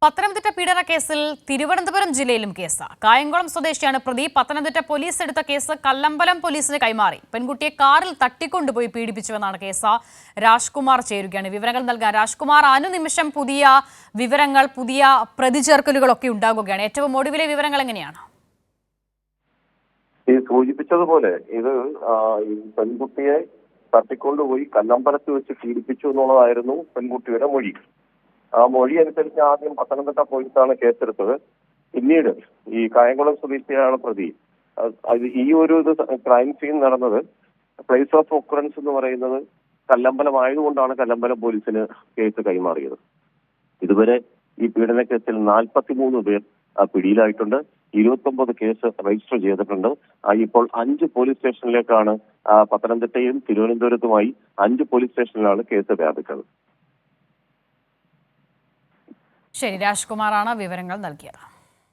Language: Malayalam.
പത്തനംതിട്ട പീഡന കേസിൽ തിരുവനന്തപുരം ജില്ലയിലും കേസ്. കായംകുളം സ്വദേശിയാണ് പ്രതി. പത്തനംതിട്ട പോലീസ് എടുത്ത കേസ് കല്ലമ്പലം പോലീസിന് കൈമാറി. പെൺകുട്ടിയെ കാറിൽ തട്ടിക്കൊണ്ടുപോയി പീഡിപ്പിച്ചുവെന്നാണ് കേസ്. രാജ്കുമാർ ചേരുകയാണ് വിവരങ്ങൾ നൽകാൻ. രാജ്കുമാർ, അനുനിമിഷം പുതിയ വിവരങ്ങൾ, പുതിയ പ്രതിചേർക്കലുകളൊക്കെ ഉണ്ടാകുകയാണ്. ഏറ്റവും ഒടുവിലെ വിവരങ്ങൾ എങ്ങനെയാണ്? ഈ സൂചിപ്പിച്ചതുപോലെ ഇത് പെൺകുട്ടിയെ തട്ടിക്കൊണ്ടുപോയി കല്ലമ്പലത്ത് വെച്ച് പീഡിപ്പിച്ചു എന്നുള്ളതായിരുന്നു പെൺകുട്ടിയുടെ മൊഴി. ആ മൊഴി അനുസരിച്ച് ആദ്യം പത്തനംതിട്ട പോലീസാണ് കേസെടുത്തത്. പിന്നീട് ഈ കായംകുളം സ്വദേശിയാണ് പ്രതി. ഈ ഒരു ക്രൈം സീൻ നടന്നത് പ്ലേസ് ഓഫ് ഒക്കറൻസ് എന്ന് പറയുന്നത് കല്ലമ്പലം ആയതുകൊണ്ടാണ് കല്ലമ്പലം പോലീസിന് കേസ് കൈമാറിയത്. ഇതുവരെ ഈ പീഡന കേസിൽ 43 പേർ പിടിയിലായിട്ടുണ്ട്. 29 കേസ് രജിസ്റ്റർ ചെയ്തിട്ടുണ്ട്. ഇപ്പോൾ 5 പോലീസ് സ്റ്റേഷനിലേക്കാണ് പത്തനംതിട്ടയും തിരുവനന്തപുരത്തുമായി 5 പോലീസ് സ്റ്റേഷനിലാണ് കേസ് വ്യാപിച്ചത്. ശരി, രാജ്കുമാറാണ് വിവരങ്ങൾ നൽകിയത്.